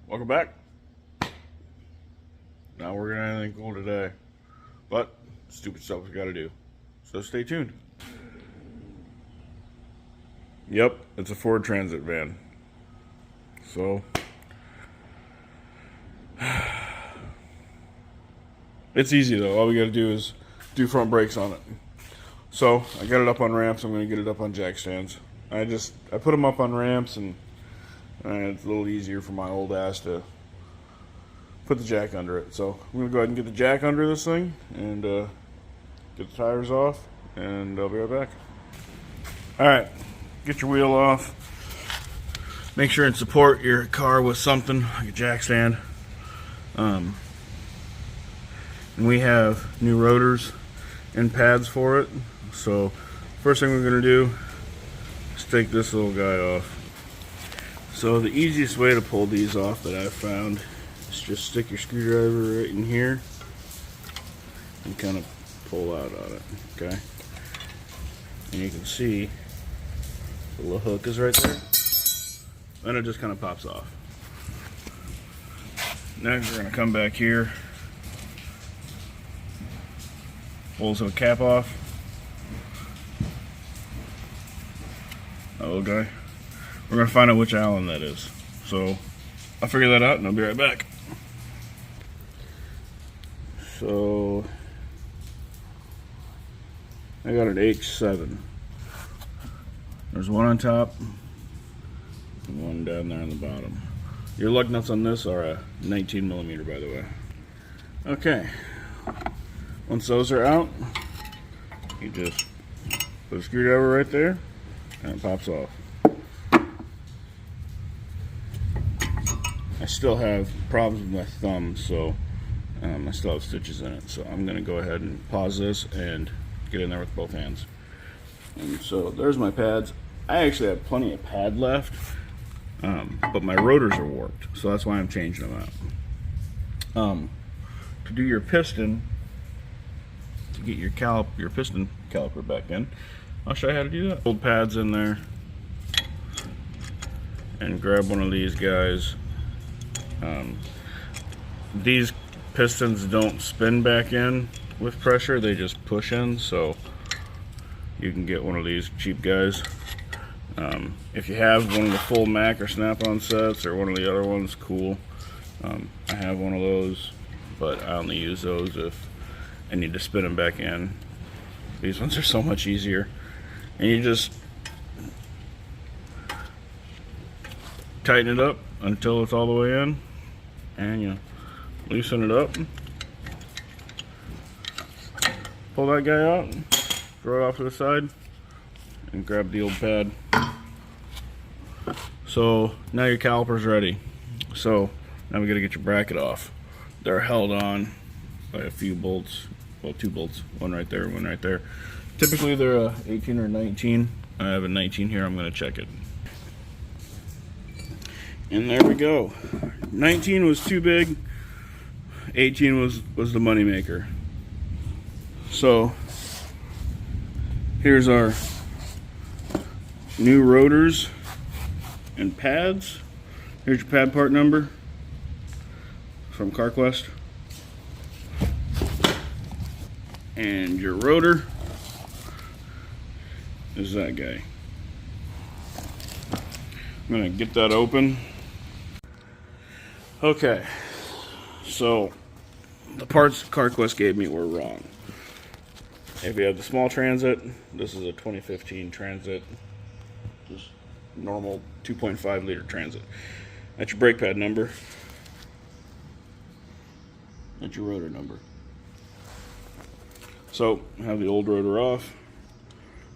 Welcome back. Not working on anything cool today, but stupid stuff we gotta do. So stay tuned. Yep, it's a Ford Transit van. So it's easy though. All we gotta do is do front brakes on it. So I got it up on ramps. I'm gonna get it up on jack stands. I put them up on ramps, and it's a little easier for my old ass to put the jack under it. So I'm gonna go ahead and get the jack under this thing and get the tires off, and I'll be right back. All right, get your wheel off. Make sure and support your car with something like a jack stand. And we have new rotors and pads for it. So first thing we're gonna do is take this little guy off. So the easiest way to pull these off that I've found is just stick your screwdriver right in here and kind of pull out on it, okay? And you can see the little hook is right there. Then it just kind of pops off. Next we're going to come back here, pull this little cap off. That little guy. We're going to find out which Allen that is. So I'll figure that out and I'll be right back. So I got an H7. There's one on top and one down there on the bottom. Your lug nuts on this are a 19 millimeter, by the way. Okay, once those are out, you just put a screwdriver right there and it pops off. I still have problems with my thumb, so I still have stitches in it. So I'm going to go ahead and pause this and get in there with both hands. And so there's my pads. I actually have plenty of pad left, but my rotors are warped, so that's why I'm changing them out. To do your piston, to get your piston caliper back in, I'll show you how to do that. Old pads in there, and grab one of these guys. These pistons don't spin back in with pressure, they just push in, so you can get one of these cheap guys. If you have one of the full Mac or Snap-on sets or one of the other ones, cool. I have one of those, but I only use those if I need to spin them back in. These ones are so much easier. And you just tighten it up until it's all the way in, and you loosen it up, pull that guy out, throw it off to the side, and grab the old pad. So now your caliper's ready. So now we gotta get your bracket off. They're held on by a few bolts, well, 2 bolts, one right there, one right there. Typically they're a 18 or 19. I have a 19 here, I'm gonna check it. And there we go. 19 was too big, 18 was the money maker. So here's our new rotors and pads. Here's your pad part number from CarQuest. And your rotor is that guy. I'm gonna get that open. Okay, so the parts CarQuest gave me were wrong. If you have the small Transit, this is a 2015 Transit, just normal 2.5 liter Transit. That's your brake pad number. That's your rotor number. So I have the old rotor off,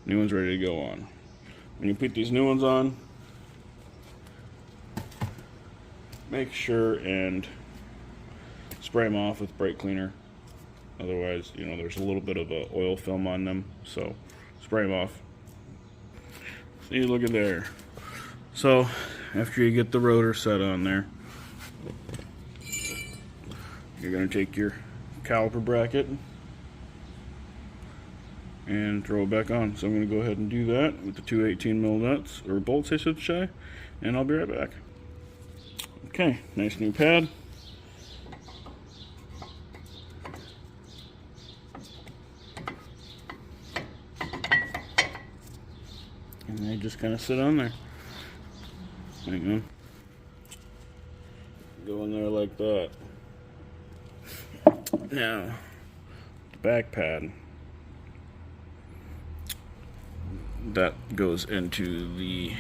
new one's ready to go on. When you put these new ones on, make sure and spray them off with brake cleaner. Otherwise, you know, there's a little bit of a oil film on them, so spray them off. See, look at there. So after you get the rotor set on there, you're going to take your caliper bracket and throw it back on. So I'm going to go ahead and do that with the two 18 mil nuts, or bolts I should say, and I'll be right back. Okay, nice new pad. And they just kind of sit on there. Hang on. Go in there like that. Now, the back pad. That goes into the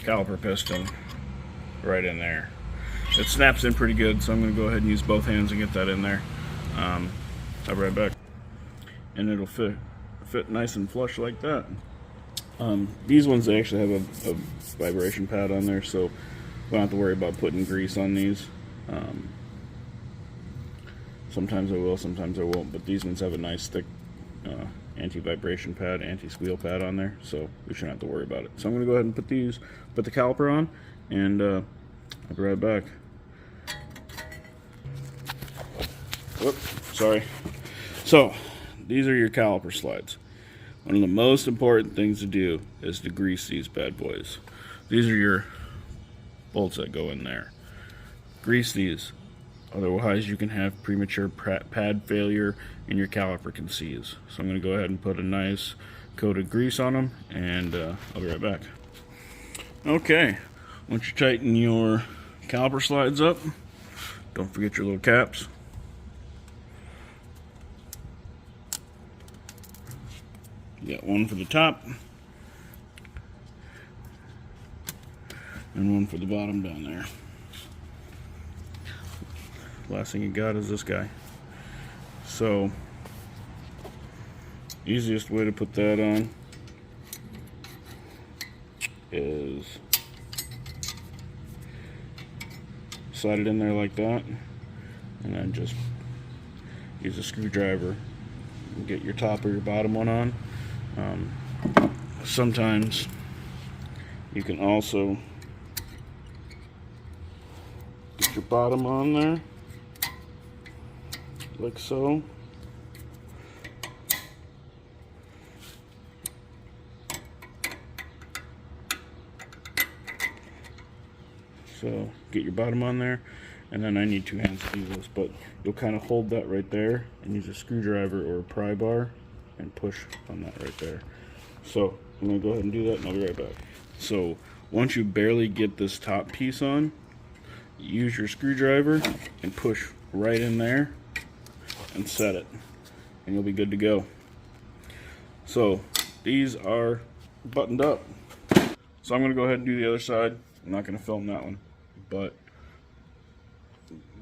caliper piston right in there. It snaps in pretty good, so I'm going to go ahead and use both hands and get that in there. I'll be right back. And it'll fit nice and flush like that. These ones, they actually have a vibration pad on there, so we don't have to worry about putting grease on these. Sometimes I will, sometimes I won't, but these ones have a nice thick anti-vibration pad, anti-squeal pad on there, so we shouldn't have to worry about it. So I'm going to go ahead and put the caliper on, and I'll be right back. Whoops, sorry. So, these are your caliper slides. One of the most important things to do is to grease these bad boys. These are your bolts that go in there. Grease these. Otherwise, you can have premature pad failure and your caliper can seize. So I'm going to go ahead and put a nice coat of grease on them, and I'll be right back. Okay, once you tighten your caliper slides up, don't forget your little caps. You got one for the top and one for the bottom down there. Last thing you got is this guy. So, easiest way to put that on is slide it in there like that, and then just use a screwdriver and get your top or your bottom one on. Sometimes you can also get your bottom on there like so. So get your bottom on there, and then I need two hands to do this, but you'll kind of hold that right there and use a screwdriver or a pry bar and push on that right there. So I'm going to go ahead and do that, and I'll be right back. So once you barely get this top piece on, use your screwdriver and push right in there and set it, and you'll be good to go. So these are buttoned up. So I'm going to go ahead and do the other side. I'm not going to film that one, but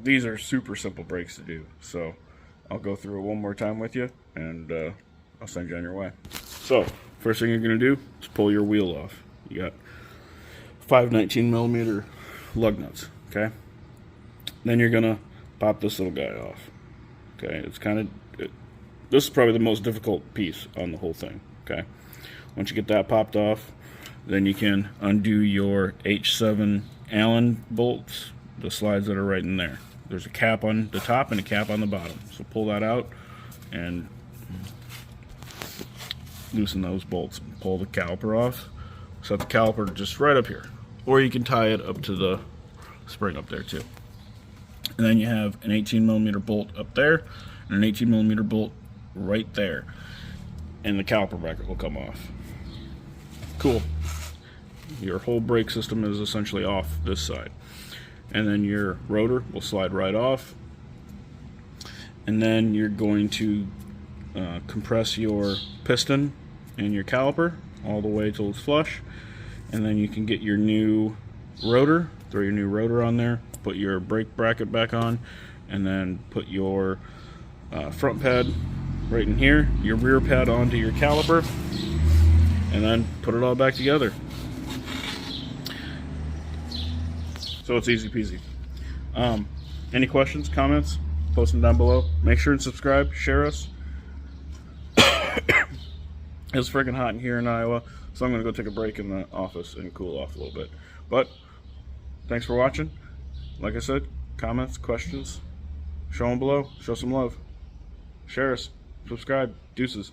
these are super simple brakes to do. So I'll go through it one more time with you, and I'll send you on your way. So first thing you're going to do is pull your wheel off. You got 5 19mm lug nuts, okay? Then you're going to pop this little guy off. Okay, it's kind of, this is probably the most difficult piece on the whole thing, okay? Once you get that popped off, then you can undo your H7 Allen bolts, the slides that are right in there. There's a cap on the top and a cap on the bottom. So pull that out and loosen those bolts. Pull the caliper off. Set the caliper just right up here. Or you can tie it up to the spring up there too. And then you have an 18mm bolt up there and an 18mm bolt right there. And the caliper bracket will come off. Cool. Your whole brake system is essentially off this side. And then your rotor will slide right off. And then you're going to compress your piston and your caliper all the way till it's flush. And then you can get your new rotor, throw your new rotor on there, put your brake bracket back on, and then put your front pad right in here, your rear pad onto your caliper, and then put it all back together. So it's easy peasy. Any questions, comments, post them down below. Make sure and subscribe, share us. It's freaking hot in here in Iowa, so I'm going to go take a break in the office and cool off a little bit. But thanks for watching. Like I said, comments, questions, show them below. Show some love. Share us. Subscribe. Deuces.